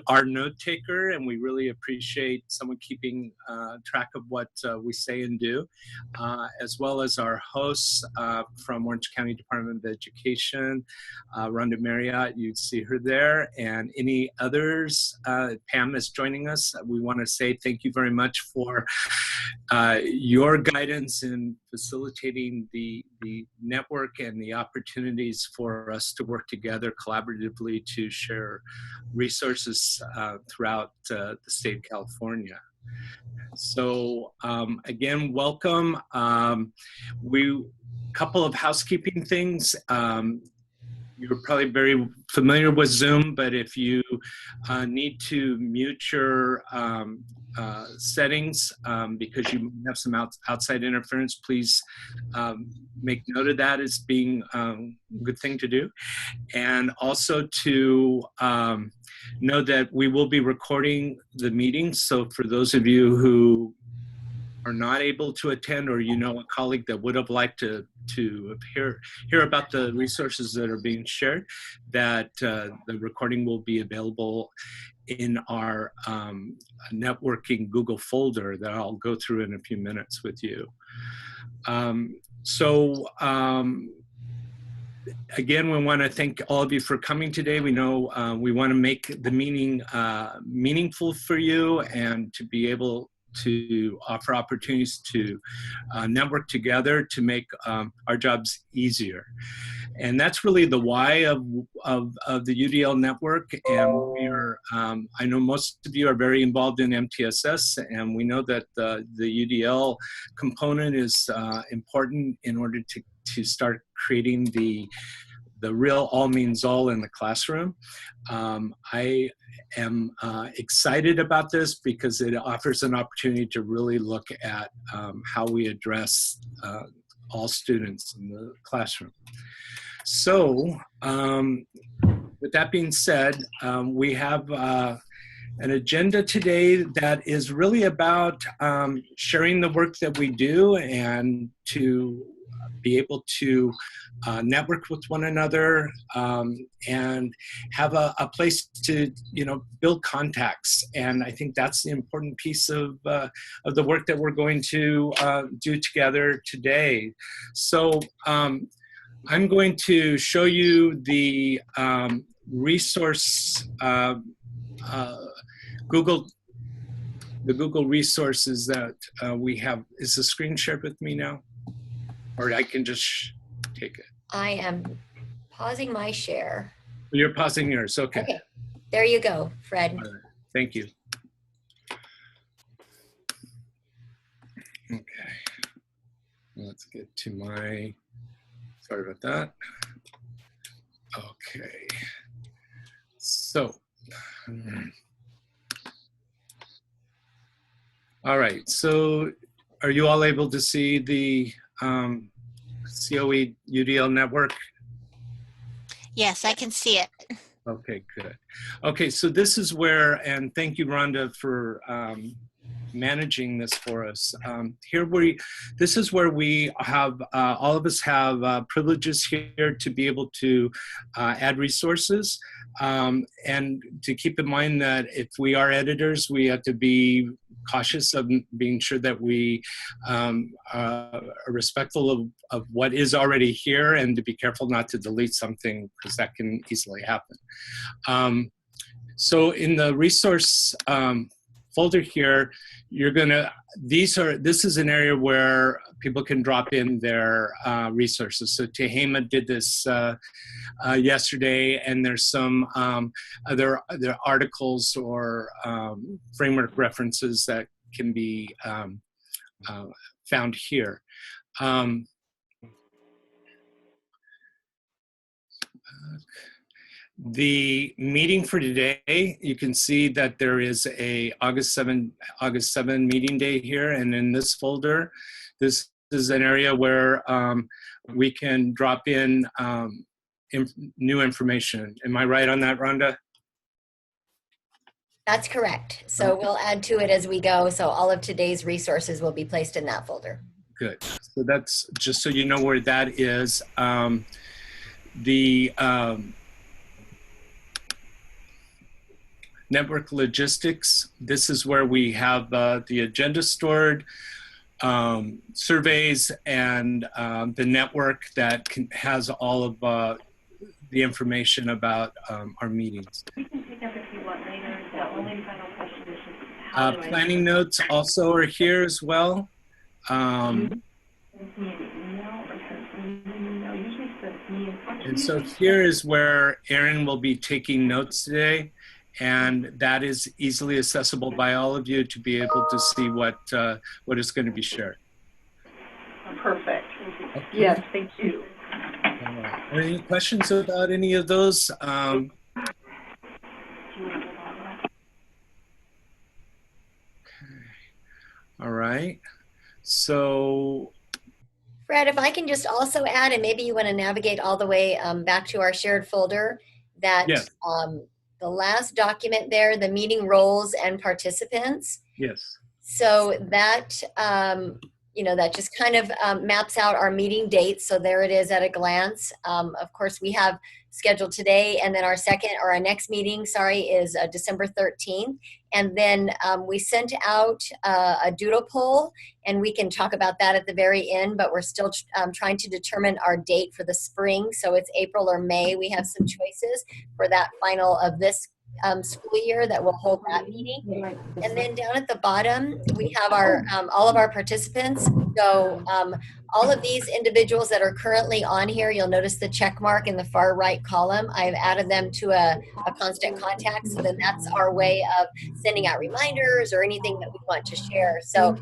our note taker, and we really appreciate someone keeping track of what we say and do, as well as our hosts from Orange County Department of Education, Rhonda Marriott, you'd see her there, and any others. Pam is joining us. We want to say thank you very much for your guidance in facilitating the network and the opportunities for us to work together collaboratively to share resources throughout the state of California. So again, welcome. Couple of housekeeping things. You're probably very familiar with Zoom, but if you need to mute your settings because you have some outside interference, please make note of that as being a good thing to do. And also to know that we will be recording the meeting. So for those of you who are not able to attend, or you know a colleague that would have liked to hear about the resources that are being shared, that the recording will be available in our networking Google folder that I'll go through in a few minutes with you. Again, we want to thank all of you for coming today. We know we want to make the meeting meaningful for you and to be able to offer opportunities to network together to make our jobs easier. And that's really the why of the UDL network. And we are, I know most of you are very involved in MTSS, and we know that the UDL component is important in order to start creating the real all means all in the classroom. I am excited about this because it offers an opportunity to really look at how we address all students in the classroom. So with that being said, we have an agenda today that is really about sharing the work that we do and to be able to network with one another and have a place to, build contacts. And I think that's the important piece of the work that we're going to do together today. So I'm going to show you the resource, Google resources that we have. Is the screen shared with me now? Or I can just take it. I am pausing my share. You're pausing yours, okay. Okay, there you go, Fred. All right. Thank you. Okay, let's get to my, sorry about that. Okay, so, all right, so are you all able to see the COE UDL network? Yes, I can see it. Okay, good. Okay, so this is where, and thank you, Rhonda, for managing this for us. This is where we have, all of us have privileges here to be able to add resources. And to keep in mind that if we are editors, we have to be cautious of being sure that we are respectful of what is already here, and to be careful not to delete something because that can easily happen. So in the resource folder here, this is an area where people can drop in their resources. So Tehama did this yesterday, and there's some other articles or framework references that can be found here. The meeting for today, you can see that there is a August 7 meeting day here, and in this folder, this is an area where we can drop in new information. Am I right on that, Rhonda? That's correct. So we'll add to it as we go. So all of today's resources will be placed in that folder. Good. So that's just so you know where that is. network logistics. This is where we have the agenda stored, surveys, and the network that has all of the information about our meetings. We can pick up if you want later. The only final question is just how do I... Planning notes also are here as well. And so here is where Erin will be taking notes today, and that is easily accessible by all of you to be able to see what is going to be shared. Perfect. Okay. Yes, thank you. Any questions about any of those? Okay. All right. So, Fred, if I can just also add, and maybe you want to navigate all the way back to our shared folder, that yes. The last document there, the meeting roles and participants. Yes. So that, that just kind of maps out our meeting dates. So there it is at a glance. Of course, we have scheduled today, and then our next meeting, is December 13th. And then we sent out a doodle poll, and we can talk about that at the very end, but we're still trying to determine our date for the spring. So it's April or May. We have some choices for that final of this school year that will hold that meeting. And then down at the bottom, we have our all of our participants. So all of these individuals that are currently on here, you'll notice the check mark in the far right column. I've added them to a constant contact. So then that's our way of sending out reminders or anything that we want to share. So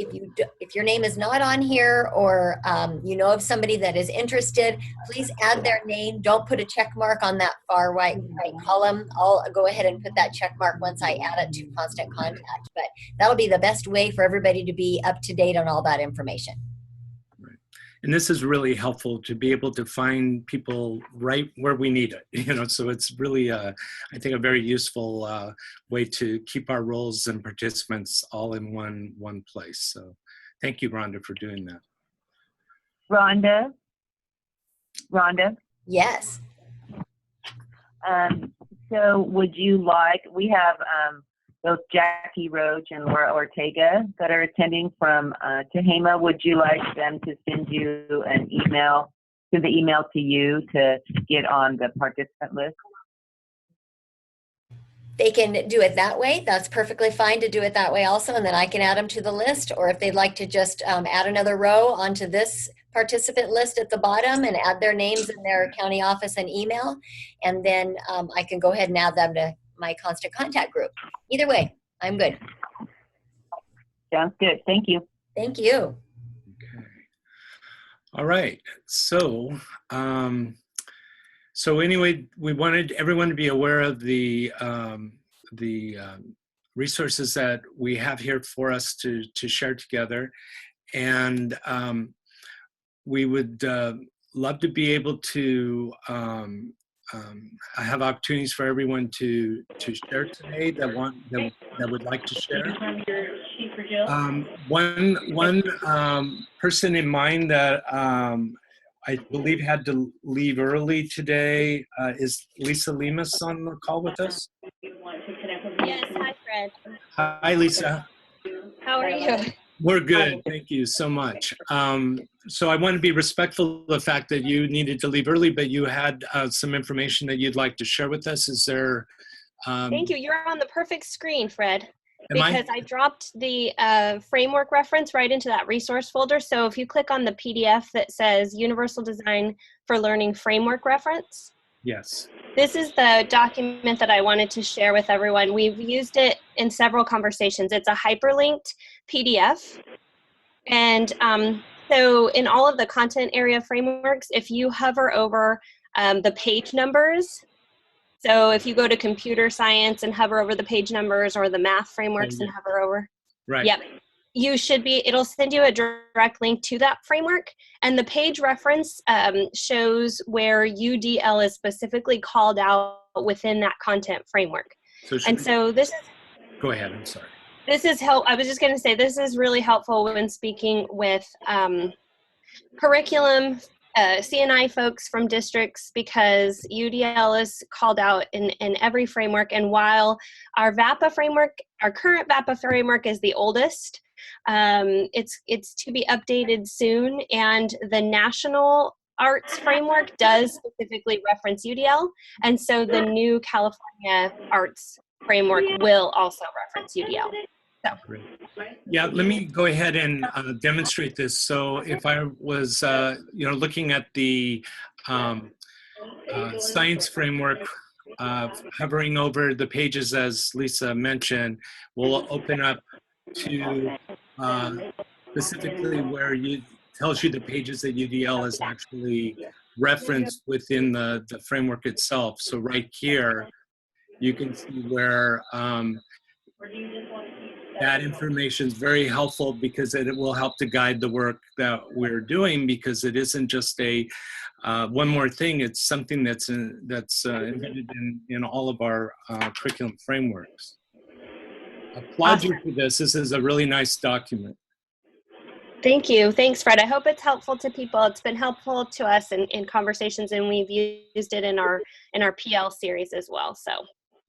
if your name is not on here, or you know of somebody that is interested, please add their name. Don't put a check mark on that far right column. I'll go ahead and put that check mark once I add it to constant contact. But that'll be the best way for everybody to be up to date on all that information. Right. And this is really helpful to be able to find people right where we need it. So it's really, I think, a very useful way to keep our roles and participants all in one place. So thank you, Rhonda, for doing that. Rhonda? Yes. So would you like, we have both Jackie Roach and Laura Ortega that are attending from Tehama. Would you like them to send you an email, send the email to you to get on the participant list? They can do it that way. That's perfectly fine to do it that way also, and then I can add them to the list. Or if they'd like to just add another row onto this participant list at the bottom and add their names and their county office and email, and then I can go ahead and add them to my constant contact group. Either way, I'm good. Sounds good. Thank you. Thank you. Okay. All right. So, anyway, we wanted everyone to be aware of the resources that we have here for us to share together, and we would love to be able to have opportunities for everyone to share today that would like to share. One person in mind that I believe had to leave early today is Lisa Lemus on the call with us. Yes, hi Fred. Hi, Lisa. How are you? We're good. Thank you so much. So I want to be respectful of the fact that you needed to leave early, but you had some information that you'd like to share with us. Is there? Thank you. You're on the perfect screen, Fred, Am I? because I dropped the framework reference right into that resource folder. So if you click on the PDF that says Universal Design for Learning Framework Reference. Yes. This is the document that I wanted to share with everyone. We've used it in several conversations. It's a hyperlinked PDF. And so in all of the content area frameworks, if you hover over the page numbers, so if you go to computer science and hover over the page numbers, or the math frameworks and hover over. Right. Yep. You should be, it'll send you a direct link to that framework. And the page reference shows where UDL is specifically called out within that content framework. So this is, go ahead, I'm sorry. This is I was just going to say, this is really helpful when speaking with curriculum CNI folks from districts, because UDL is called out in every framework. And while our VAPA framework, our current VAPA framework is the oldest, it's to be updated soon. And the national arts framework does specifically reference UDL. And so the new California arts framework will also reference UDL. So. Great. Yeah, let me go ahead and demonstrate this. So if I was, looking at the science framework, hovering over the pages as Lisa mentioned, will open up to specifically where you tells you the pages that UDL is actually referenced within the framework itself. So right here, you can see where that information is very helpful, because it will help to guide the work that we're doing, because it isn't just a one more thing. It's something that's embedded in all of our curriculum frameworks. Applaud you for this. This is a really nice document. Thank you. Thanks, Fred. I hope it's helpful to people. It's been helpful to us in conversations, and we've used it in our PL series as well. So.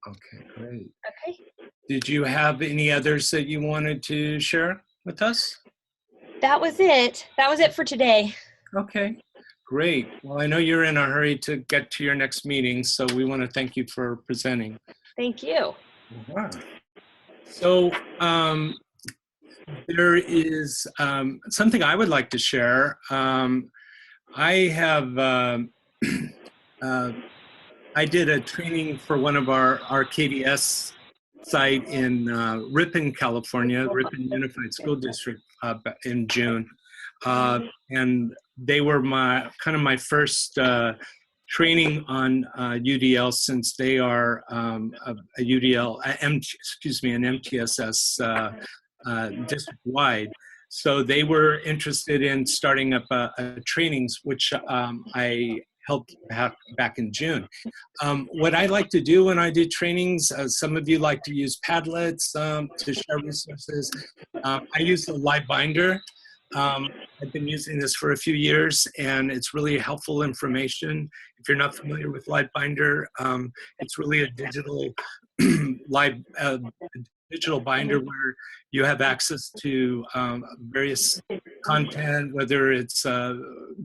Okay, great. Okay. Did you have any others that you wanted to share with us? That was it. That was it for today. Okay, great. Well, I know you're in a hurry to get to your next meeting, so we want to thank you for presenting. Thank you. So there is something I would like to share. I have I did a training for one of our KDS site in Ripon, California, Ripon Unified School District in June. And they were my first training on UDL, since they are a UDL, an MTSS district-wide. So they were interested in starting up a trainings, which I helped back in June. What I like to do when I do trainings, some of you like to use Padlets to share resources. I use the Livebinder. I've been using this for a few years, and it's really helpful information. If you're not familiar with Livebinder, it's really a digital digital binder where you have access to various content, whether it's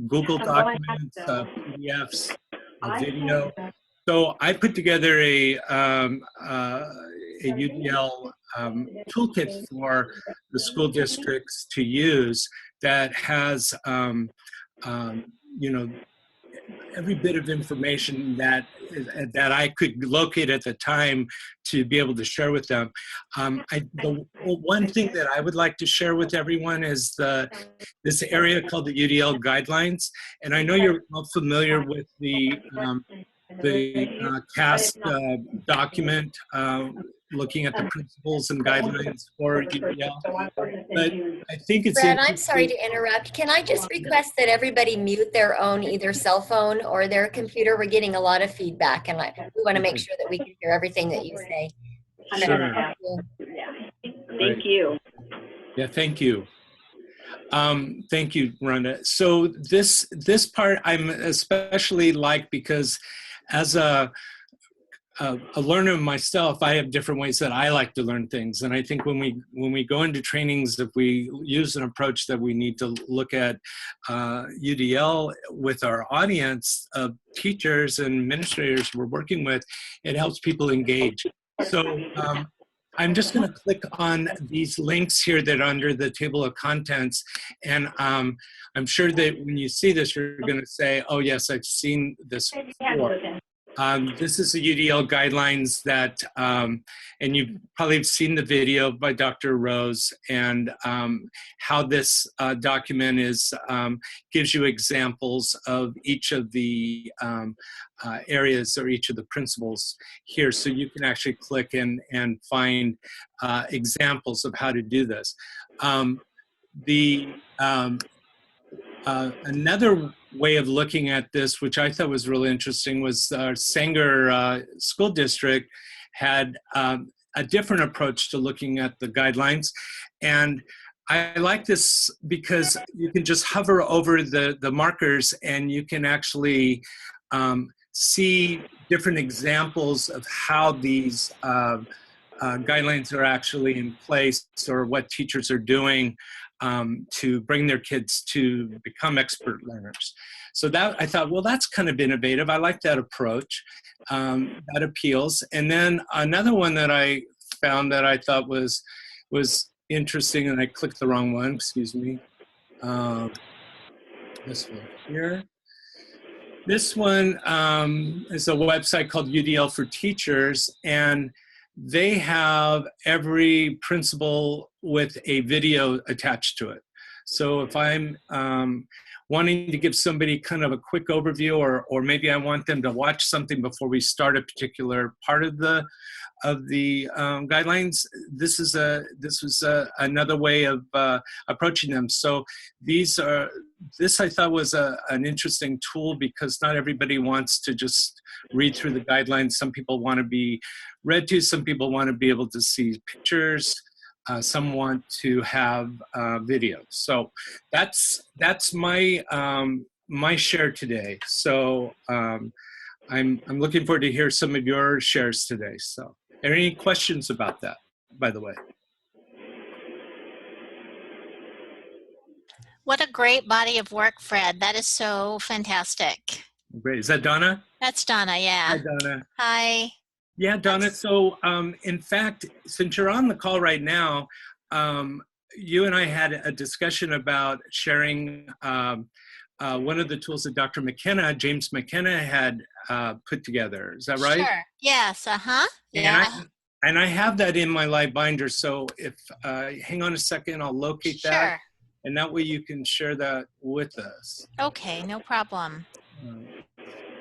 Google documents, PDFs, video. So I put together a UDL toolkit for the school districts to use that has, every bit of information that I could locate at the time to be able to share with them. The one thing that I would like to share with everyone is this area called the UDL guidelines. And I know you're all familiar with the CAST document, looking at the principles and guidelines for UDL. But I think it's Brad, I'm sorry to interrupt. Can I just request that everybody mute their own either cell phone or their computer? We're getting a lot of feedback, and we want to make sure that we can hear everything that you say. Sure. Thank you. Yeah, thank you. Thank you, Rhonda. So this part I'm especially like, because as a learner myself, I have different ways that I like to learn things. And I think when we go into trainings, if we use an approach that we need to look at UDL with our audience of teachers and administrators we're working with, it helps people engage. So I'm just going to click on these links here that are under the table of contents. And I'm sure that when you see this, you're going to say, oh, yes, I've seen this before. This is the UDL guidelines that, and you've probably seen the video by Dr. Rose, and how this document gives you examples of each of the areas or each of the principles here. So you can actually click and find examples of how to do this. Another way of looking at this, which I thought was really interesting, was our Sanger School District had a different approach to looking at the guidelines. And I like this because you can just hover over the markers and you can actually see different examples of how these guidelines are actually in place, or what teachers are doing to bring their kids to become expert learners. So that, I thought, well, that's kind of innovative. I like that approach. That appeals. And then another one that I found that I thought was interesting, and I clicked the wrong one, excuse me. This one here. This one is a website called UDL for Teachers, and they have every principal with a video attached to it. So if I'm wanting to give somebody kind of a quick overview, or maybe I want them to watch something before we start a particular part of the guidelines, this was another way of approaching them. So this I thought was an interesting tool, because not everybody wants to just read through the guidelines. Some people want to be read to, some people want to be able to see pictures, some want to have video. So that's my my share today. So I'm looking forward to hear some of your shares today. So, are there any questions about that, by the way? What a great body of work, Fred. That is so fantastic. Great. Is that Donna? That's Donna, yeah. Hi, Donna. Hi. Yeah, Donna. So, in fact, since you're on the call right now, you and I had a discussion about sharing one of the tools that Dr. McKenna, James McKenna, had put together. Is that right? Sure. Yes. Yeah. And I have that in my Livebinder. So if hang on a second, I'll locate that, Sure. and that way you can share that with us. Okay, no problem.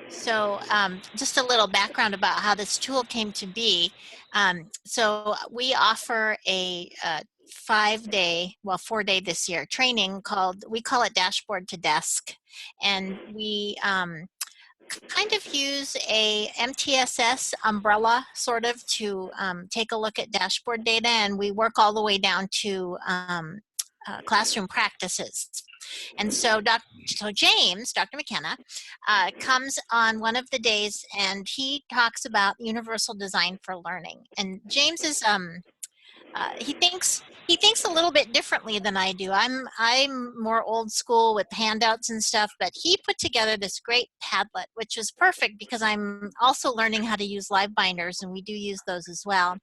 So just a little background about how this tool came to be. So we offer a 5-day, well, 4-day this year training we call it Dashboard to Desk. And we kind of use a MTSS umbrella sort of to take a look at dashboard data, and we work all the way down to classroom practices. And so James, Dr. McKenna, comes on one of the days, and he talks about universal design for learning. And James is he thinks a little bit differently than I do. I'm more old school with handouts and stuff, but he put together this great Padlet, which is perfect because I'm also learning how to use Livebinders, and we do use those as well.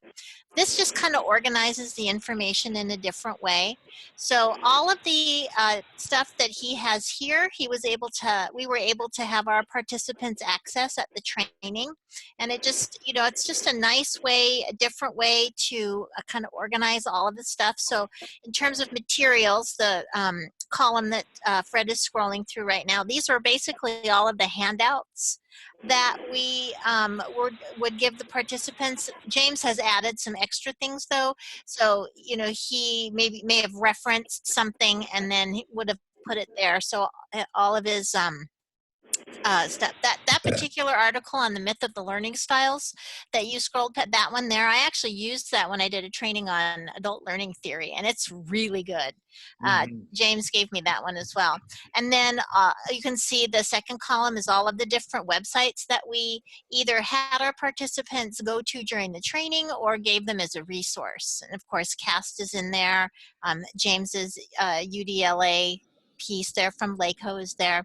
This just kind of organizes the information in a different way. So all of the stuff that he has here, we were able to have our participants access at the training. And it just, it's just a nice way, a different way to kind of organize all of the stuff. So in terms of materials, the column that Fred is scrolling through right now, these are basically all of the handouts that we would give the participants. James has added some extra things though. So, he may have referenced something and then he would have put it there. So all of his stuff, that particular article on the myth of the learning styles that you scrolled at, that one there, I actually used that when I did a training on adult learning theory, and it's really good. James gave me that one as well. And then you can see the second column is all of the different websites that we either had our participants go to during the training or gave them as a resource. And of course, CAST is in there. James's UDLA piece there from Lakeho is there.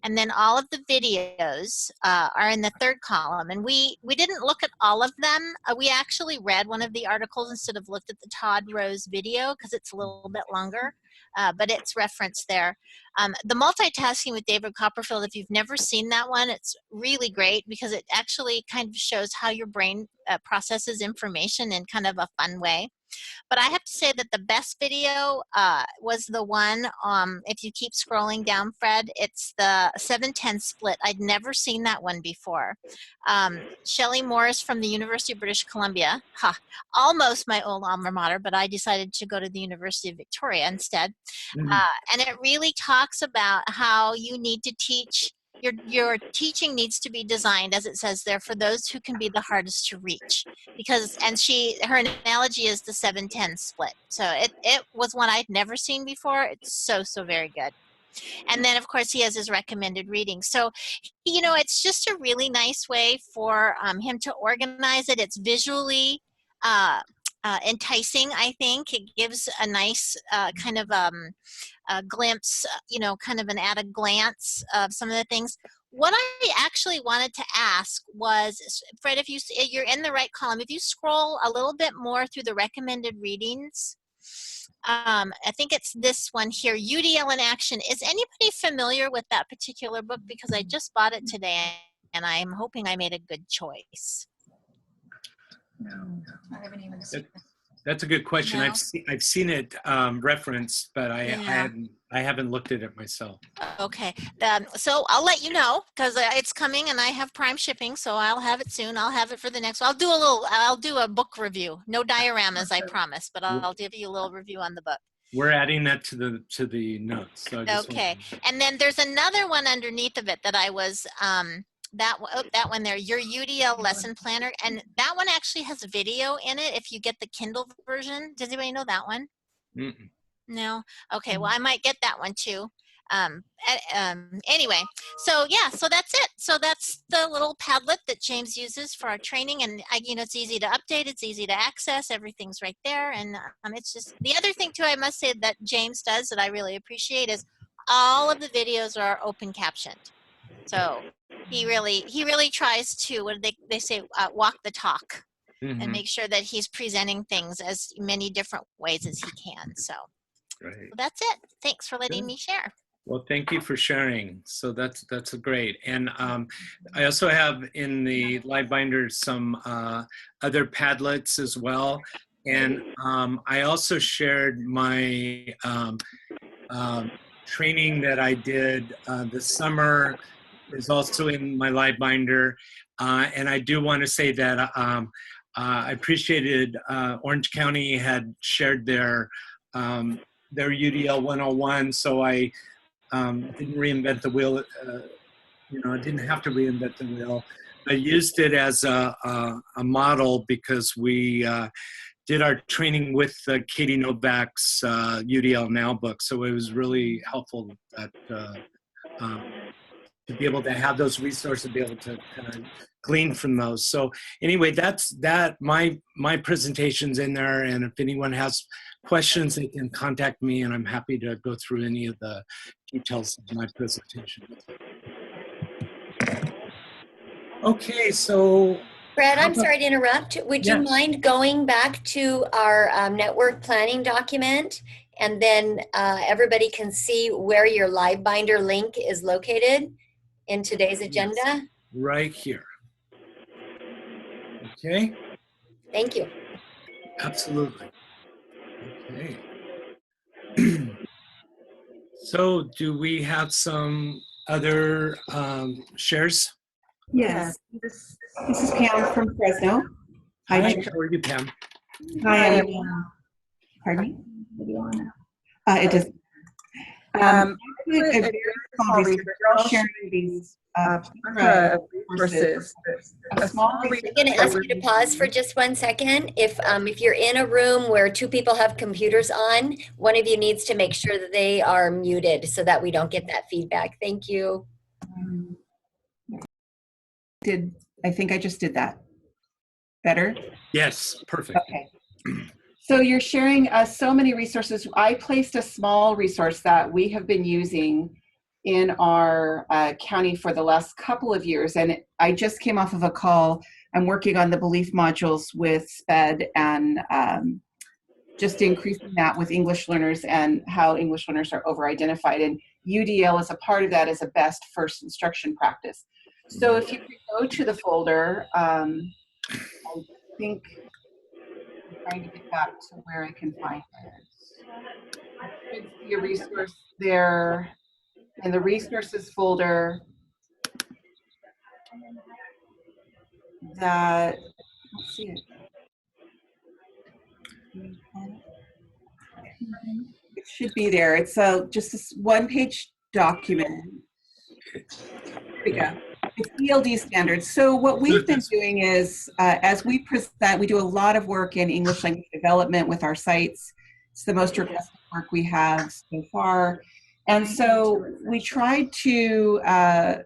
And then all of the videos are in the third column. And we didn't look at all of them. We actually read one of the articles instead of looked at the Todd Rose video because it's a little bit longer, but it's referenced there. The multitasking with David Copperfield, if you've never seen that one, it's really great because it actually kind of shows how your brain processes information in kind of a fun way. But I have to say that the best video was the one, if you keep scrolling down, Fred, it's the 7-10 split. I'd never seen that one before. Shelley Morris from the University of British Columbia, almost my old alma mater, but I decided to go to the University of Victoria instead. And it really talks about how you need to teach your teaching needs to be designed, as it says there, for those who can be the hardest to reach. Because, and her analogy is the 7-10 split. So it was one I'd never seen before. It's so very good. And then, of course, he has his recommended reading. So, you know, it's just a really nice way for him to organize it. It's visually enticing, I think. It gives a nice kind of a glimpse, you know, kind of an at a glance of some of the things. What I actually wanted to ask was, Fred, if you're in the right column, if you scroll a little bit more through the recommended readings, I think it's this one here, UDL in Action. Is anybody familiar with that particular book? Because I just bought it today and I'm hoping I made a good choice. No, I haven't even seen it. That's a good question. No? I've seen it referenced, but I Yeah. haven't looked at it myself. Okay, so I'll let you know because it's coming and I have Prime shipping, so I'll have it soon. I'll have it for the next. I'll do a book review. No dioramas, I promise, but I'll give you a little review on the book. We're adding that to the notes. So I just Okay, and then there's another one underneath of it that I was that one there, your UDL lesson planner, and that one actually has a video in it if you get the Kindle version. Does anybody know that one? Mm-mm. No? Okay, well, I might get that one too. Anyway, so yeah, so that's it. So that's the little Padlet that James uses for our training, and you know, it's easy to update, it's easy to access, everything's right there, and it's just, the other thing too, I must say, that James does that I really appreciate is all of the videos are open captioned. So he really tries to, what do they say, walk the talk. Mm-hmm. And make sure that he's presenting things as many different ways as he can. So Right. that's it. Thanks for letting me share. Well, thank you for sharing. So that's great. And I also have in the Livebinder some other Padlets as well. And I also shared my training that I did this summer is also in my Livebinder. And I do want to say that I appreciated Orange County had shared their UDL 101, so I didn't reinvent the wheel. You know, I didn't have to reinvent the wheel. I used it as a model because we did our training with Katie Novak's UDL Now book, so it was really helpful that to be able to have those resources, be able to kind of glean from those. So anyway, that's my presentation's in there, and if anyone has questions, they can contact me, and I'm happy to go through any of the details of my presentation. Okay, so Brad, I'm sorry to interrupt. Would you Yes. mind going back to our network planning document, and then everybody can see where your Livebinder link is located in today's agenda? right here. Okay, Thank you. absolutely. Okay. So do we have some other shares? Yes, this is Pam from Fresno. Hi, Hi, how are you, Pam? Hi, pardon me? What do you want to know? It does. A very small resource. We're all sharing these resources. A small resource. I'm going to ask you to pause for just 1 second. If you're in a room where 2 people have computers on, one of you needs to make sure that they are muted so that we don't get that feedback. Thank you. I think I just did that. Better? Yes, perfect. Okay. So you're sharing so many resources. I placed a small resource that we have been using in our county for the last couple of years, and I just came off of a call. I'm working on the belief modules with SPED and just increasing that with English learners and how English learners are over-identified, and UDL is a part of that as a best first instruction practice. So if you could go to the folder, I think I'm trying to get back to where I can find it. You should see a resource there in the resources folder that, let's see it. It should be there. It's just this one-page document. we go. It's ELD standards. So what we've been doing is, as we present, we do a lot of work in English language development with our sites. It's the most requested work we have so far. And so we tried to align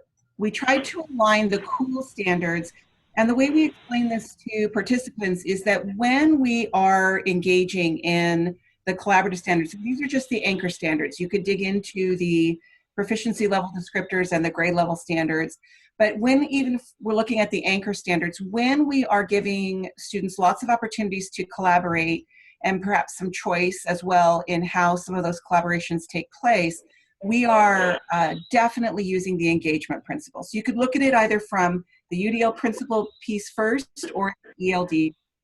the cool standards. And the way we explain this to participants is that when we are engaging in the collaborative standards, these are just the anchor standards. You could dig into the proficiency level descriptors and the grade level standards. But when even if we're looking at the anchor standards, when we are giving students lots of opportunities to collaborate and perhaps some choice as well in how some of those collaborations take place, we are definitely using the engagement principle. So you could look at it either from the UDL principle piece first or ELD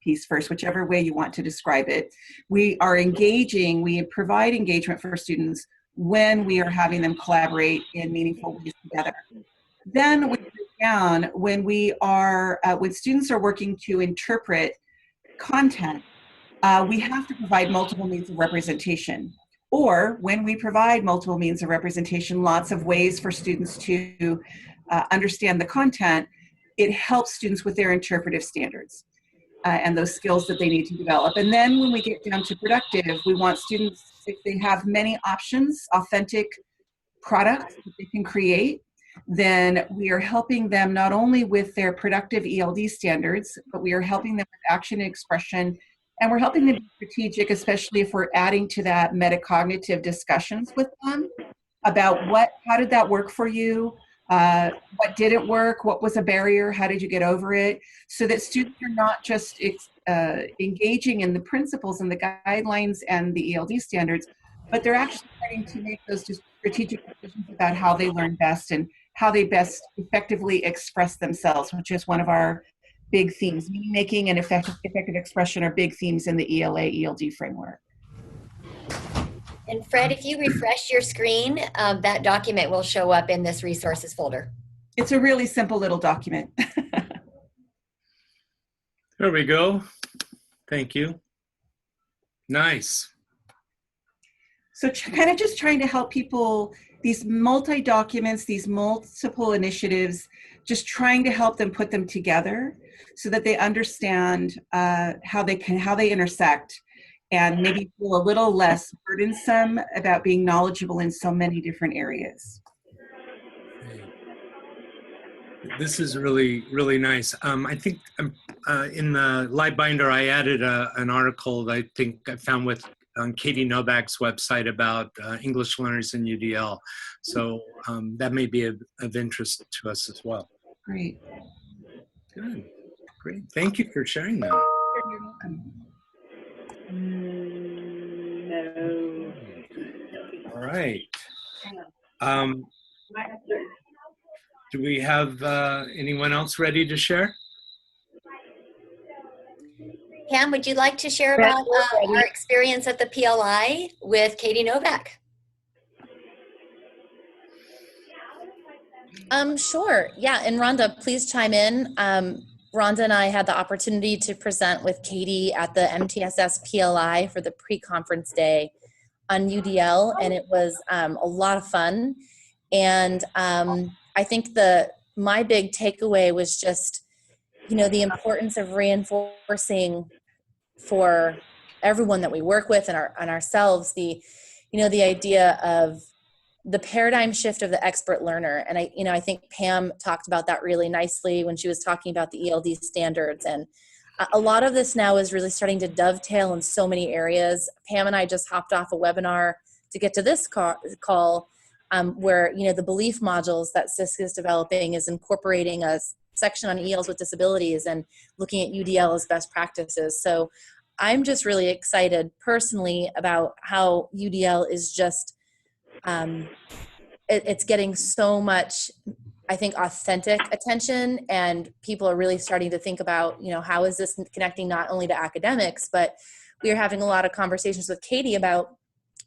piece first, whichever way you want to describe it. We are engaging, we provide engagement for students when we are having them collaborate in meaningful ways together. Then we break down when we are, when students are working to interpret content, we have to provide multiple means of representation. Or when we provide multiple means of representation, lots of ways for students to understand the content, it helps students with their interpretive standards and those skills that they need to develop. And then when we get down to productive, we want students, if they have many options, authentic products that they can create, then we are helping them not only with their productive ELD standards, but we are helping them with action and expression. And we're helping them be strategic, especially if we're adding to that metacognitive discussions with them about how did that work for you? What didn't work? What was a barrier? How did you get over it? So that students are not just engaging in the principles and the guidelines and the ELD standards, but they're actually starting to make those strategic decisions about how they learn best and how they best effectively express themselves, which is one of our big themes. Meaning making and effective expression are big themes in the ELA ELD framework. And Fred, if you refresh your screen, that document will show up in this resources folder. It's a really simple little document. There we go. Thank you. Nice. So kind of just trying to help people, these multi-documents, these multiple initiatives, just trying to help them put them together so that they understand how they intersect and maybe feel a little less burdensome about being knowledgeable in so many different areas. This is really, really nice. I think in the Livebinder, I added an article that I think I found on Katie Novak's website about English learners in UDL. So that may be of interest to us as well. Great. Good. Great. Thank you for sharing that. You're welcome. No. All right. Do we have anyone else ready to share? Pam, would you like to share about our experience at the PLI with Katie Novak? Sure. Yeah, and Rhonda, please chime in. Rhonda and I had the opportunity to present with Katie at the MTSS PLI for the pre-conference day on UDL, and it was a lot of fun. And I think my big takeaway was just, the importance of reinforcing for everyone that we work with and ourselves, the idea of the paradigm shift of the expert learner. And I think Pam talked about that really nicely when she was talking about the ELD standards. And a lot of this now is really starting to dovetail in so many areas. Pam and I just hopped off a webinar to get to this call where, the belief modules that CISC is developing is incorporating a section on ELs with disabilities and looking at UDL as best practices. So I'm just really excited personally about how UDL is just, it's getting so much, I think, authentic attention, and people are really starting to think about, how is this connecting not only to academics, but we are having a lot of conversations with Katie about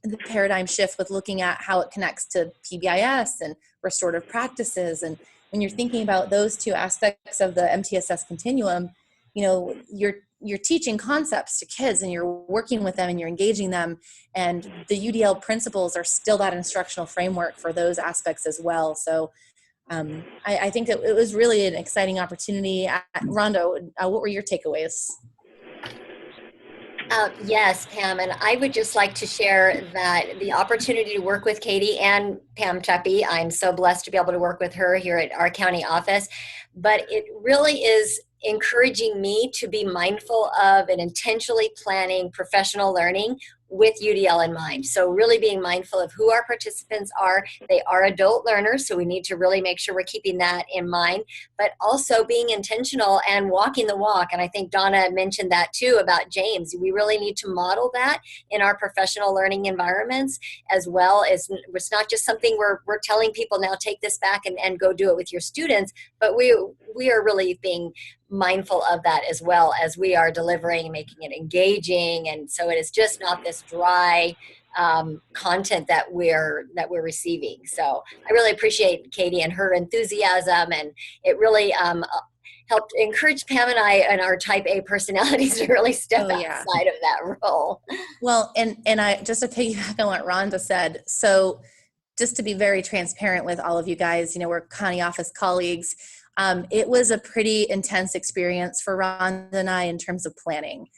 the paradigm shift with looking at how it connects to PBIS and restorative practices. And when you're thinking about those two aspects of the MTSS continuum, you're teaching concepts to kids and you're working with them and you're engaging them, and the UDL principles are still that instructional framework for those aspects as well. So I think that it was really an exciting opportunity. Rhonda, what were your takeaways? Yes, Pam, and I would just like to share that the opportunity to work with Katie and Pam Cheppy, I'm so blessed to be able to work with her here at our county office, but it really is encouraging me to be mindful of and intentionally planning professional learning with UDL in mind. So really being mindful of who our participants are. They are adult learners, so we need to really make sure we're keeping that in mind, but also being intentional and walking the walk. And I think Donna mentioned that too about James. We really need to model that in our professional learning environments, as well as it's not just something we're telling people now take this back and go do it with your students, but we are really being mindful of that as well as we are delivering, making it engaging. And so it is just not this dry content that we're receiving. So I really appreciate Katie and her enthusiasm, and it really helped encourage Pam and I and our type A personalities to really step outside of that role. Well, and I just to piggyback on what Rhonda said, so just to be very transparent with all of you guys, we're county office colleagues. It was a pretty intense experience for Rhonda and I in terms of planning.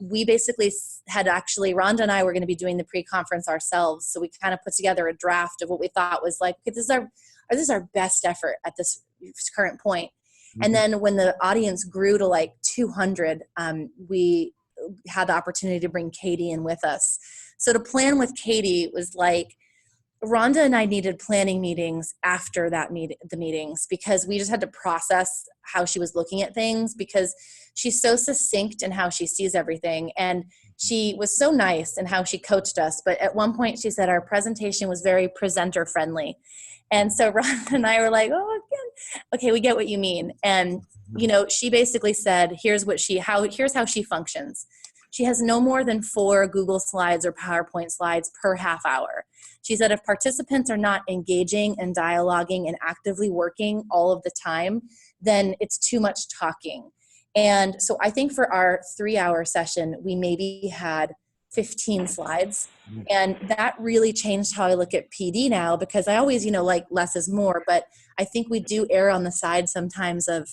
We basically had Rhonda and I were going to be doing the pre-conference ourselves. So we kind of put together a draft of what we thought was like, this is our best effort at this current point. Mm-hmm. And then when the audience grew to like 200, we had the opportunity to bring Katie in with us. So to plan with Katie was like, Rhonda and I needed planning meetings after the meetings, because we just had to process how she was looking at things, because she's so succinct in how she sees everything. And she was so nice in how she coached us. But at one point she said our presentation was very presenter friendly. And so Rhonda and I were like, oh, again, okay, we get what you mean. And, she basically said, here's how she functions. She has no more than 4 Google Slides or PowerPoint slides per half hour. She said if participants are not engaging and dialoguing and actively working all of the time, then it's too much talking. And so I think for our 3-hour session, we maybe had 15 slides. And that really changed how I look at PD now, because I always, like less is more, but I think we do err on the side sometimes of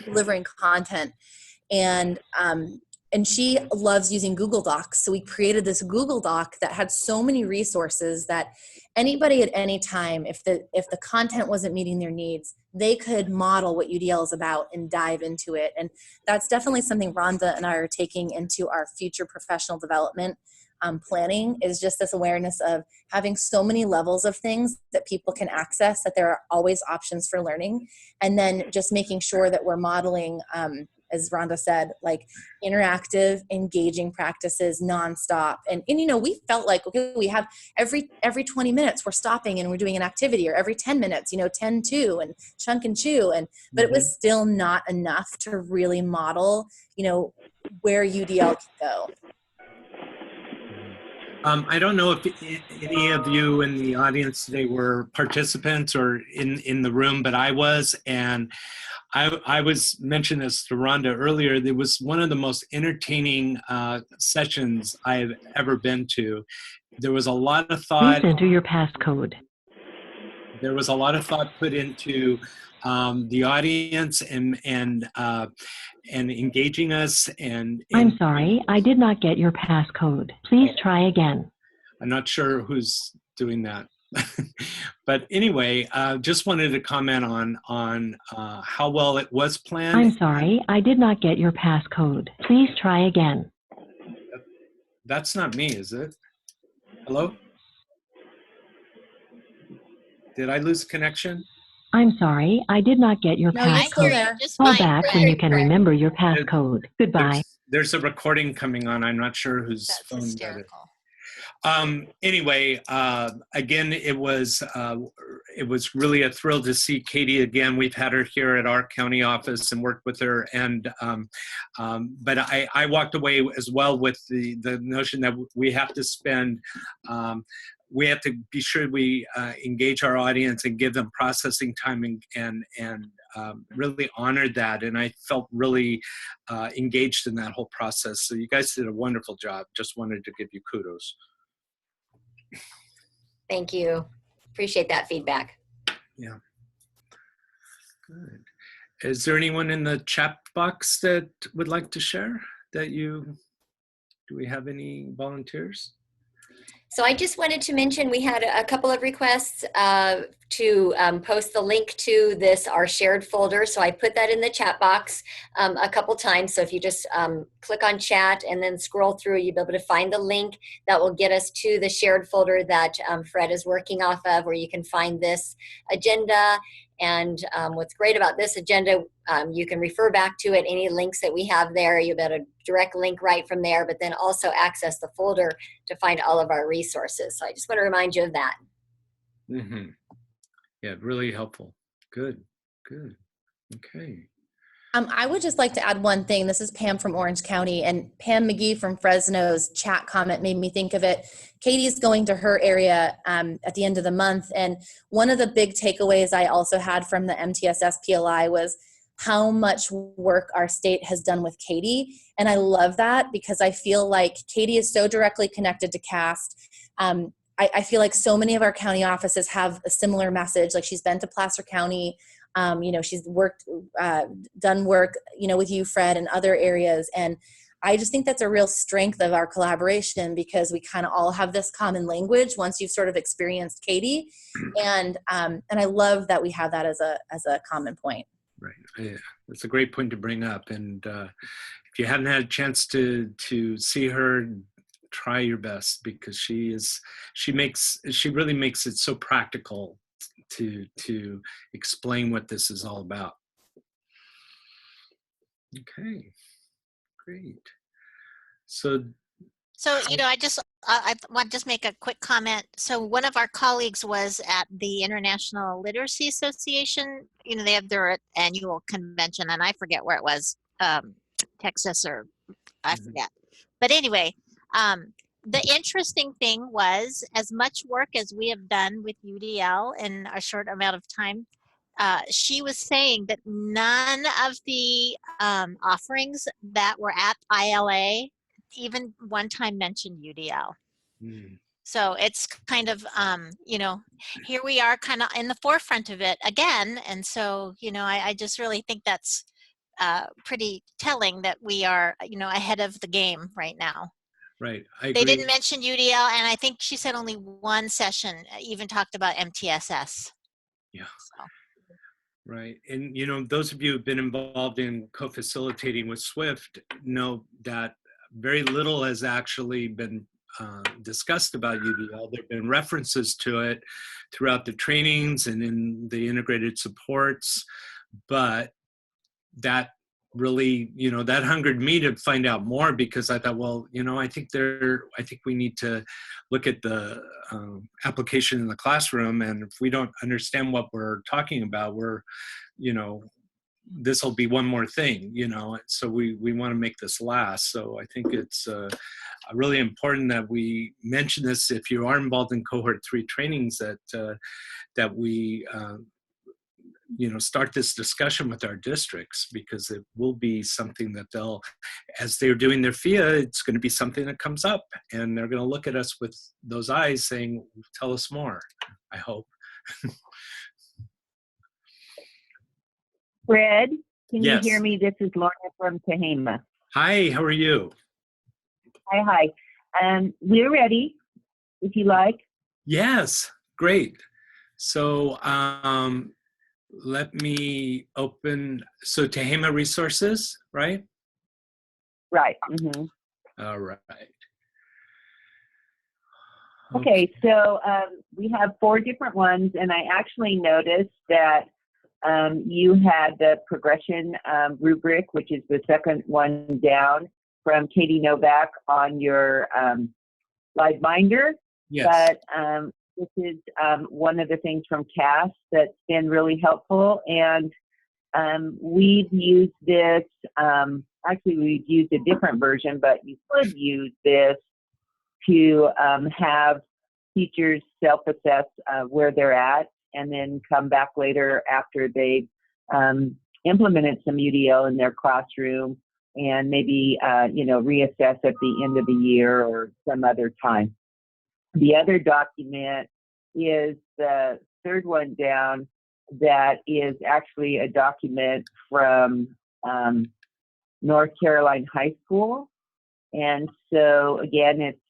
delivering content. And she loves using Google Docs. So we created this Google Doc that had so many resources that anybody at any time, if the content wasn't meeting their needs, they could model what UDL is about and dive into it. And that's definitely something Rhonda and I are taking into our future professional development planning, is just this awareness of having so many levels of things that people can access, that there are always options for learning. And then just making sure that we're modeling, as Rhonda said, like interactive, engaging practices nonstop. And we felt like, okay, we have every 20 minutes we're stopping and we're doing an activity, or every 10 minutes, 10-2 and chunk and chew. But it was still not enough to really model, where UDL can go. I don't know if any of you in the audience today were participants or in the room, but I was, and I was mentioning this to Rhonda earlier. It was one of the most entertaining sessions I've ever been to. There was a lot of thought. Please enter your passcode. There was a lot of thought put into the audience and engaging us. And I'm sorry, I did not get your passcode. Please try again. I'm not sure who's doing that. But anyway, just wanted to comment on how well it was planned. I'm sorry, I did not get your passcode. Please try again. That's not me, is it? Hello? Did I lose connection? I'm sorry, I did not get your passcode. Call back when you can remember your passcode. Goodbye. There's a recording coming on. I'm not sure whose phone that is. Anyway, again, it was really a thrill to see Katie again. We've had her here at our county office and worked with her, and but I walked away as well with the notion that we have to spend. We have to be sure we engage our audience and give them processing time and really honor that. And I felt really engaged in that whole process. So you guys did a wonderful job. Just wanted to give you kudos. Thank you. Appreciate that feedback. Yeah. Good. Is there anyone in the chat box that would like to share do we have any volunteers? So I just wanted to mention we had a couple of requests to post the link to our shared folder. So I put that in the chat box a couple times. So if you just click on chat and then scroll through, you'll be able to find the link that will get us to the shared folder that Fred is working off of, where you can find this agenda. And what's great about this agenda, you can refer back to it, any links that we have there. You'll be able to direct link right from there, but then also access the folder to find all of our resources. So I just want to remind you of that. Mm-hmm. Yeah, really helpful. Good, good. Okay. I would just like to add one thing. This is Pam from Orange County, and Pam McGee from Fresno's chat comment made me think of it. Katie's going to her area at the end of the month, and one of the big takeaways I also had from the MTSS PLI was how much work our state has done with Katie, and I love that because I feel like Katie is so directly connected to CAST. I feel like so many of our county offices have a similar message. Like, she's been to Placer County. She's done work, with you, Fred, and other areas. And I just think that's a real strength of our collaboration, because we kind of all have this common language once you've sort of experienced Katie. And I love that we have that as a common point. Right. Yeah, that's a great point to bring up. And if you haven't had a chance to see her, try your best, because she really makes it so practical to explain what this is all about. Okay, great. So I want to just make a quick comment. So one of our colleagues was at the International Literacy Association. They have their annual convention, and I forget where it was, Texas, or I forget. But anyway, the interesting thing was, as much work as we have done with UDL in a short amount of time, she was saying that none of the offerings that were at ILA even one time mentioned UDL. So it's kind of, here we are kind of in the forefront of it again. And so, I just really think that's pretty telling that we are, ahead of the game right now. Right. I agree. They didn't mention UDL, and I think she said only one session even talked about MTSS. Yeah. So. Right. And, those of you who've been involved in co-facilitating with SWIFT know that very little has actually been discussed about UDL. There have been references to it throughout the trainings and in the integrated supports, but that really, that hungered me to find out more, because I thought, well, I think we need to look at the application in the classroom, and if we don't understand what we're talking about, this will be one more thing, so we want to make this last. So I think it's really important that we mention this if you are involved in cohort 3 trainings, that we start this discussion with our districts, because it will be something that as they're doing their FIA, it's going to be something that comes up, and they're going to look at us with those eyes saying, tell us more, I hope. Fred, can Yes. you hear me? This is Lorna from Tehama. Hi, how are you? Hi. We're ready, if you like. Yes, great. So let me open, so Tehama resources, right? Right. Mm-hmm. All right. Okay, so we have 4 different ones, and I actually noticed that you had the progression rubric, which is the second one down from Katie Novak on your Livebinder. Yes. But this is one of the things from CAST that's been really helpful, and we've used this, actually we've used a different version, but you could use this to have teachers self-assess where they're at, and then come back later after they've implemented some UDL in their classroom, and maybe reassess at the end of the year or some other time. The other document is the third one down, that is actually a document from North Carolina High School. And so, again, it's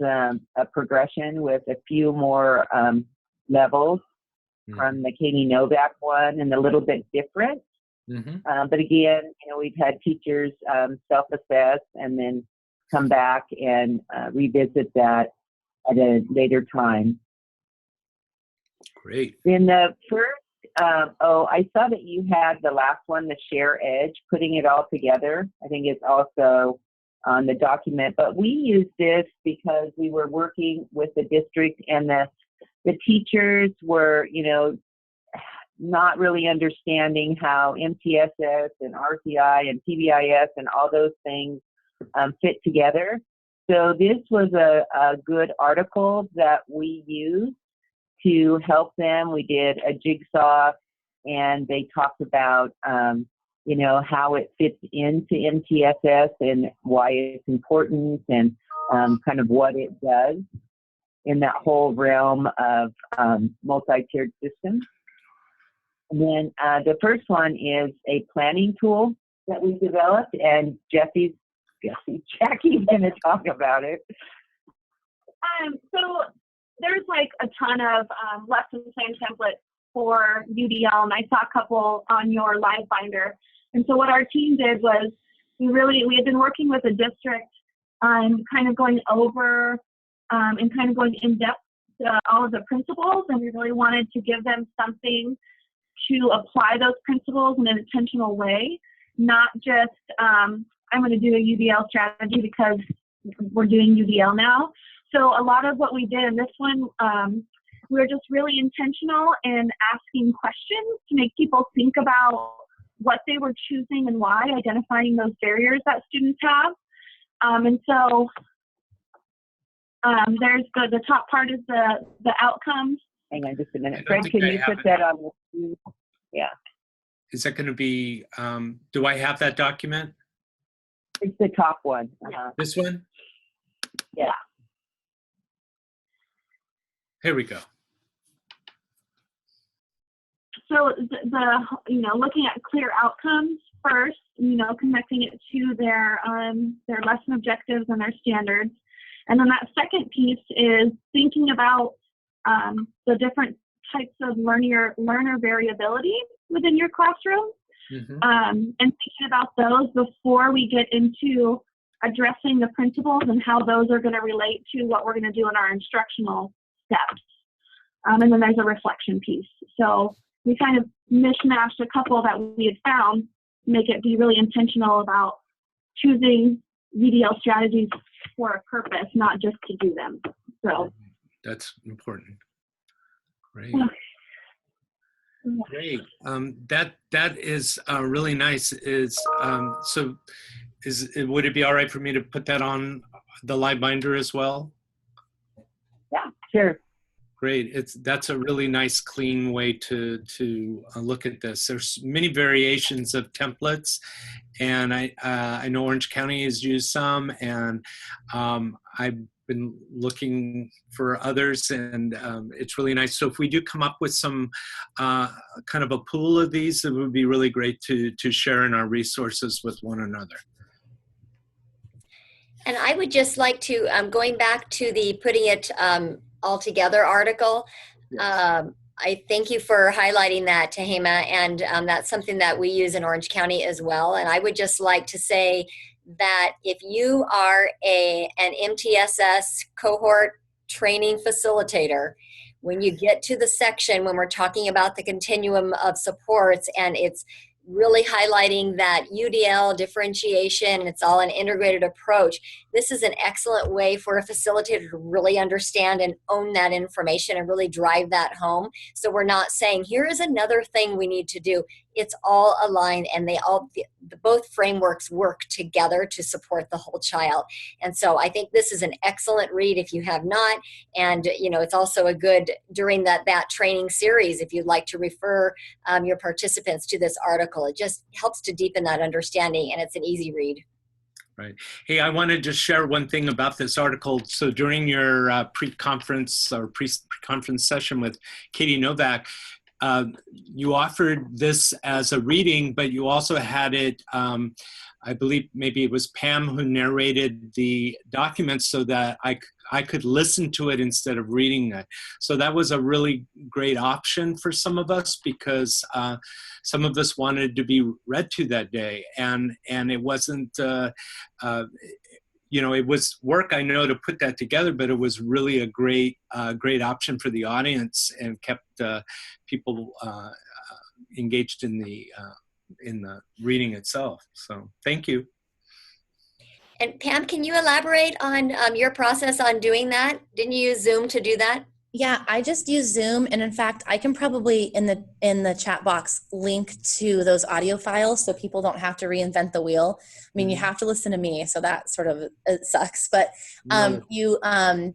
a progression with a few more levels from the Katie Novak one, and a little bit different. But again, we've had teachers self-assess and then come back and revisit that at a later time. Great. In the first, I saw that you had the last one, the Share Edge, putting it all together. I think it's also on the document, but we used this because we were working with the district, and the teachers were, not really understanding how MTSS and RTI and PBIS and all those things fit together. So this was a good article that we used to help them. We did a jigsaw, and they talked about, how it fits into MTSS and why it's important, and kind of what it does in that whole realm of multi-tiered systems. And then the first one is a planning tool that we developed, and Jackie's going to talk about it. So there's like a ton of lesson plan templates for UDL, and I saw a couple on your Livebinder. And so what our team did was we had been working with the district on kind of going over and kind of going in depth to all of the principles, and we really wanted to give them something to apply those principles in an intentional way, not just I'm going to do a UDL strategy because we're doing UDL now. So a lot of what we did in this one, we were just really intentional in asking questions to make people think about what they were choosing and why, identifying those barriers that students have. And so there's the top part is the outcomes. Hang on just a minute. Fred, can you put that on the screen? Yeah. Is that going to be, do I have that document? It's the top one. This one? Yeah. Here we go. So looking at clear outcomes first, connecting it to their lesson objectives and their standards. And then that second piece is thinking about the different types of learner variability within your classroom, and thinking about those before we get into addressing the principles and how those are going to relate to what we're going to do in our instructional steps. And then there's a reflection piece. So we kind of mishmashed a couple that we had found to make it be really intentional about choosing UDL strategies for a purpose, not just to do them. So that's important. Great. Great. That is really nice. Would it be all right for me to put that on the Livebinder as well? Yeah, sure. Great. That's a really nice, clean way to look at this. There's many variations of templates, and I know Orange County has used some, and I've been looking for others, and it's really nice. So if we do come up with some kind of a pool of these, it would be really great to share in our resources with one another. And I would just like to, going back to the putting it all together article, I thank you for highlighting that, Tehama, and that's something that we use in Orange County as well. And I would just like to say that if you are an MTSS cohort training facilitator, when you get to the section when we're talking about the continuum of supports, and it's really highlighting that UDL differentiation, and it's all an integrated approach. This is an excellent way for a facilitator to really understand and own that information and really drive that home. So we're not saying, here is another thing we need to do. It's all aligned, and both frameworks work together to support the whole child. And so I think this is an excellent read if you have not. And it's also a good, during that training series, if you'd like to refer your participants to this article, it just helps to deepen that understanding, and it's an easy read. Right. Hey, I wanted to share one thing about this article. So during your pre-conference or pre-conference session with Katie Novak, you offered this as a reading, but you also had it, I believe maybe it was Pam who narrated the documents so that I could listen to it instead of reading it. So that was a really great option for some of us, because some of us wanted to be read to that day, and it wasn't, you know, it was work, I know, to put that together, but it was really a great option for the audience, and kept people engaged in the reading itself. So thank you. And Pam, can you elaborate on your process on doing that? Didn't you use Zoom to do that? Yeah, I just use Zoom, and in fact, I can probably in the chat box link to those audio files so people don't have to reinvent the wheel. I mean, you have to listen to me, so that sort of it sucks. But and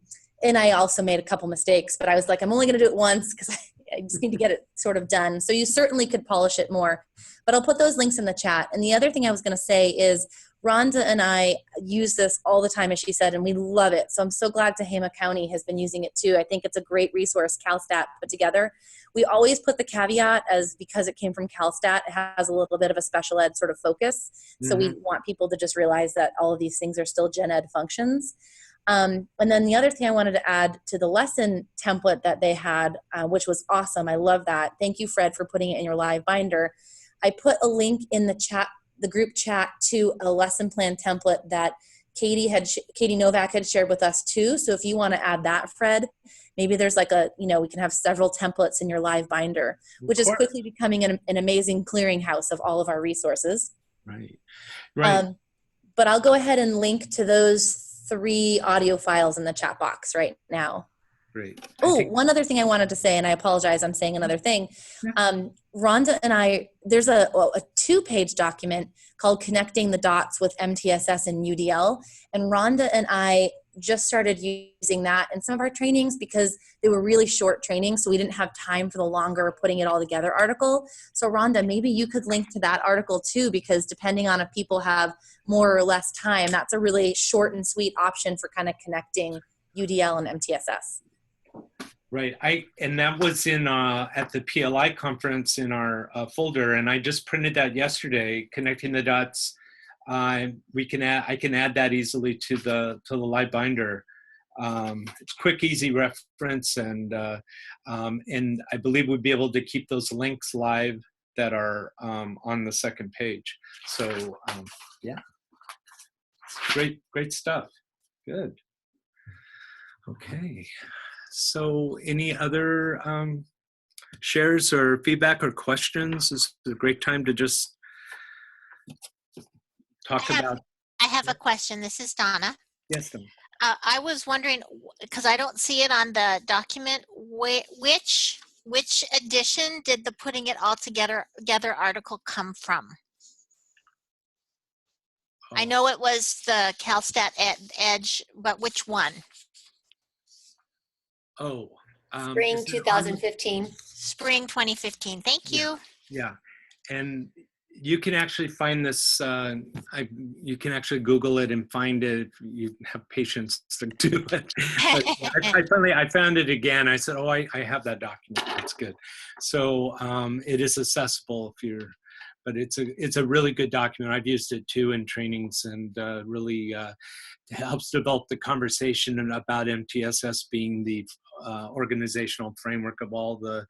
I also made a couple mistakes, but I was like, I'm only going to do it once because I just need to get it sort of done. So you certainly could polish it more, but I'll put those links in the chat. And the other thing I was going to say is Rhonda and I use this all the time, as she said, and we love it. So I'm so glad Tehama County has been using it too. I think it's a great resource CalStat put together. We always put the caveat as because it came from CalStat, it has a little bit of a special ed sort of focus. So we want people to just realize that all of these things are still gen ed functions. And then the other thing I wanted to add to the lesson template that they had, which was awesome. I love that. Thank you, Fred, for putting it in your live binder. I put a link in the chat, the group chat, to a lesson plan template that Katie Novak had shared with us too. So if you want to add that, Fred, maybe there's like we can have several templates in your live binder, which is quickly becoming an amazing clearinghouse of all of our resources. Right. But I'll go ahead and link to those 3 audio files in the chat box right now. Great. Oh, one other thing I wanted to say, and I apologize, I'm saying another thing. Rhonda and I, there's a 2-page document called Connecting the Dots with MTSS and UDL. And Rhonda and I just started using that in some of our trainings because they were really short trainings, so we didn't have time for the longer putting it all together article. So Rhonda, maybe you could link to that article too, because depending on if people have more or less time, that's a really short and sweet option for kind of connecting UDL and MTSS. Right. And that was in at the PLI conference in our folder, and I just printed that yesterday. Connecting the dots. I can add that easily to the Livebinder. It's quick, easy reference, and I believe we'd be able to keep those links live that are on the second page. So yeah, great stuff. Good. Okay. So any other shares or feedback or questions? This is a great time to just talk about. I have a question. This is Donna. Yes, Donna. I was wondering, because I don't see it on the document, which edition did the Putting It All Together article come from? Oh. I know it was the CalStat Edge, but which one? Oh. Spring 2015. Spring 2015. Thank you. Yeah. And you can actually find this, you can actually Google it and find it if you have patience to do it. I found it again. I said, oh, I have that document. That's good. So it is accessible if you're, but it's a really good document. I've used it too in trainings, and really helps develop the conversation about MTSS being the organizational framework of all the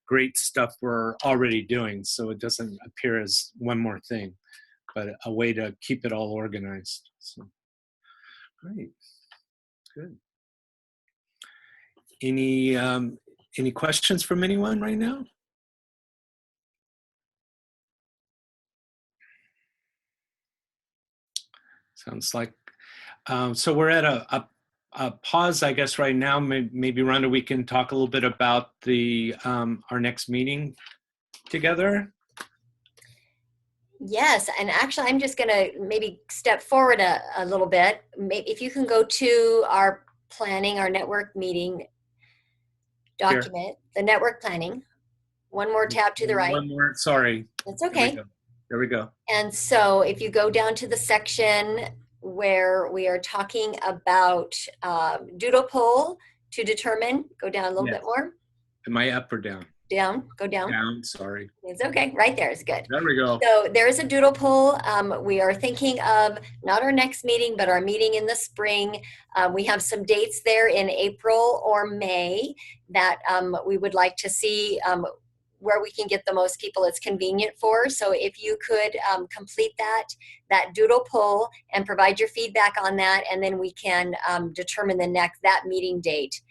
great stuff we're already doing. So it doesn't appear as one more thing, but a way to keep it all organized. So great, good. Any questions from anyone right now? Sounds like, so we're at a pause, I guess, right now. Maybe Rhonda, we can talk a little bit about the our next meeting together. Yes, and actually I'm just gonna maybe step forward a little bit. Maybe if you can go to our planning, our network meeting document, the network planning. One more tab to the right. One more, sorry. That's okay. There we go. And so if you go down to the section where we are talking about doodle poll to determine, go down a little bit more. Am I up or down? down, go down. Down, sorry. It's okay, right there is good. There we go. So there is a doodle poll. We are thinking of not our next meeting, but our meeting in the spring. We have some dates there in April or May that we would like to see where we can get the most people it's convenient for. So if you could complete that doodle poll and provide your feedback on that, and then we can determine that meeting date.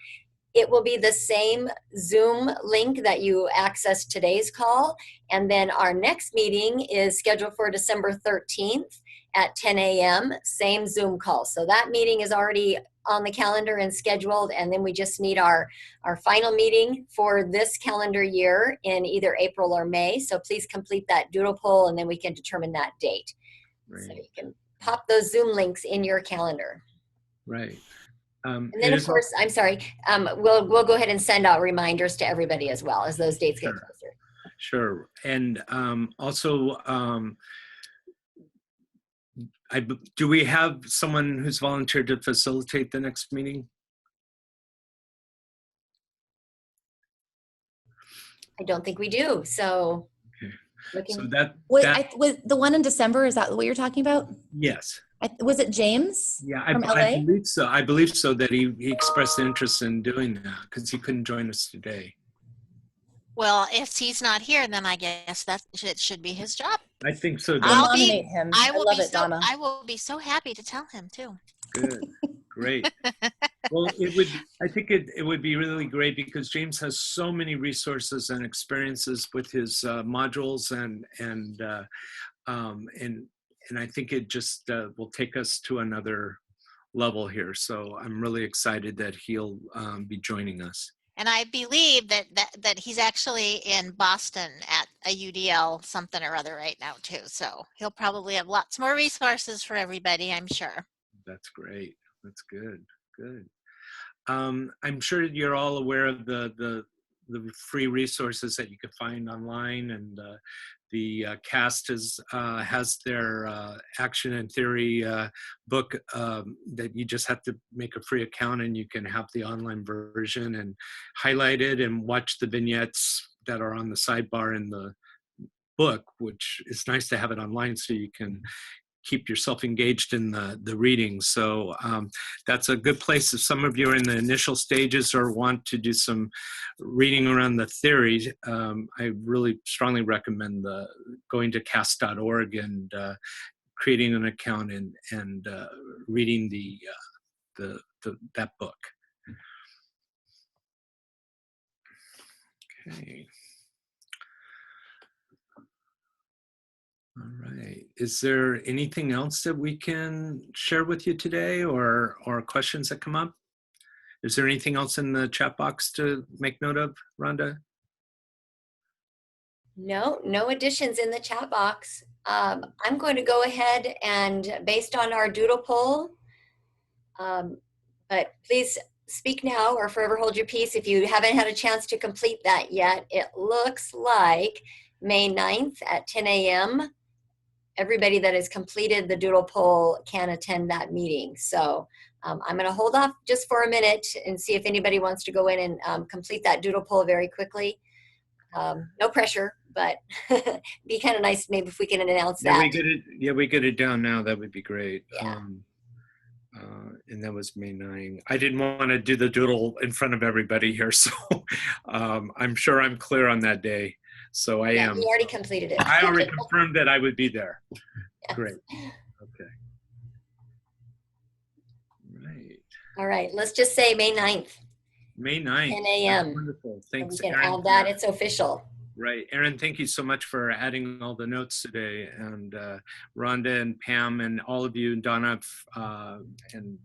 It will be the same Zoom link that you access today's call. And then our next meeting is scheduled for December 13th at 10 a.m., same Zoom call. So that meeting is already on the calendar and scheduled. And then we just need our final meeting for this calendar year in either April or May. So please complete that doodle poll and then we can determine that date. Right. So you can pop those Zoom links in your calendar. Right. And then, of course, I'm sorry, we'll go ahead and send out reminders to everybody as well as those dates get closer. Sure. And also, do we have someone who's volunteered to facilitate the next meeting? I don't think we do. So, okay. So that was the one in December, is that what you're talking about? Yes. Was it James? Yeah, from LA? I believe so. I believe so that he expressed interest in doing that because he couldn't join us today. Well, if he's not here, then I guess it should be his job. I think so. I'll nominate him. I will be so happy to tell him too. Good, great. Well, I think it would be really great because James has so many resources and experiences with his modules and I think it just will take us to another level here. So I'm really excited that he'll be joining us. And I believe that he's actually in Boston at a UDL something or other right now too. So he'll probably have lots more resources for everybody, I'm sure. That's great. That's good. Good. I'm sure you're all aware of the free resources that you can find online, and the CAST has their action and theory book that you just have to make a free account and you can have the online version and highlight it and watch the vignettes that are on the sidebar in the book, which is nice to have it online so you can keep yourself engaged in the reading. So that's a good place if some of you are in the initial stages or want to do some reading around the theory. I really strongly recommend going to cast.org and creating an account and reading that book. Okay. All right. Is there anything else that we can share with you today or questions that come up? Is there anything else in the chat box to make note of, Rhonda? No additions in the chat box. I'm going to go ahead and based on our doodle poll, but please speak now or forever hold your peace if you haven't had a chance to complete that yet. It looks like May 9th at 10 a.m. Everybody that has completed the doodle poll can attend that meeting. So I'm going to hold off just for a minute and see if anybody wants to go in and complete that doodle poll very quickly. No pressure, but be kind of nice maybe if we can announce that. We get it down now. That would be great. Yeah. And that was May 9. I didn't want to do the doodle in front of everybody here, so I'm sure I'm clear on that day. So I am. You already completed it. I already confirmed that I would be there. Yes. Great. Okay. Right. All right. Let's just say May 9th. May 9th. 10 a.m. Wonderful. Thanks, we can Aaron. add that. It's official. Right. Aaron, thank you so much for adding all the notes today. And Rhonda and Pam and all of you, Donna, and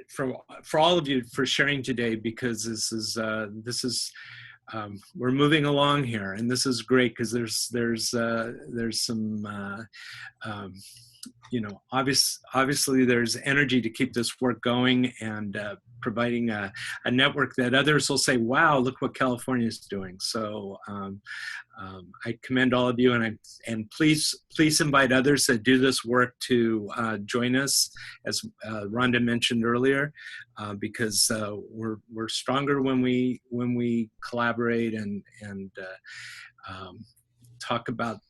for all of you for sharing today, because this is we're moving along here, and this is great because there's some obviously there's energy to keep this work going, and providing a network that others will say, wow, look what California is doing. So I commend all of you, and please invite others that do this work to join us, as Rhonda mentioned earlier, because we're stronger when we collaborate and talk about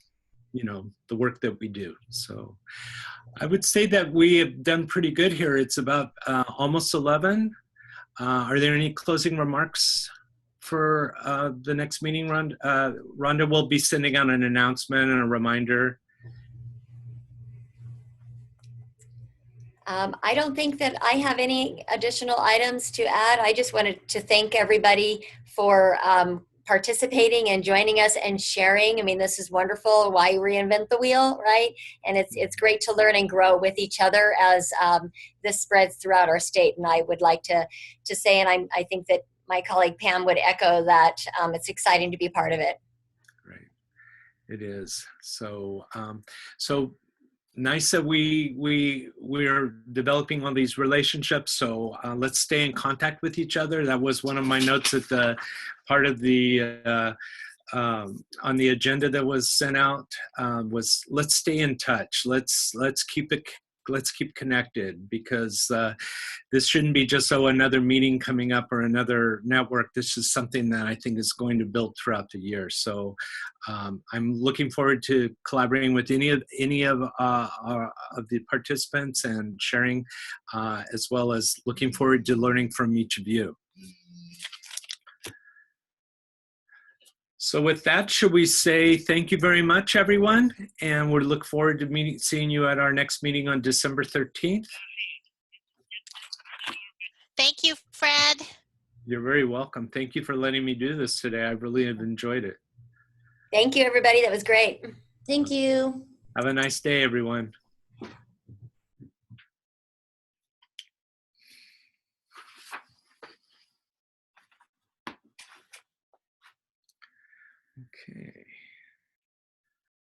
the work that we do. So I would say that we have done pretty good here. It's about almost 11. Are there any closing remarks for the next meeting? Rhonda will be sending out an announcement and a reminder. I don't think that I have any additional items to add. I just wanted to thank everybody for participating and joining us and sharing. I mean, this is wonderful. Why reinvent the wheel, right? And it's great to learn and grow with each other as this spreads throughout our state. And I would like to say, and I think that my colleague Pam would echo that, it's exciting to be part of it. Right, it is. So nice that we're developing all these relationships. So let's stay in contact with each other. That was one of my notes at the part of the on the agenda that was sent out, was let's stay in touch. Let's keep connected, because this shouldn't be just another meeting coming up or another network. This is something that I think is going to build throughout the year. So I'm looking forward to collaborating with any of the participants and sharing, as well as looking forward to learning from each of you. So with that, should we say thank you very much, everyone? And we'll look forward to seeing you at our next meeting on December 13th. Thank you, Fred. You're very welcome. Thank you for letting me do this today. I really have enjoyed it. Thank you, everybody. That was great. Thank you. Have a nice day, everyone.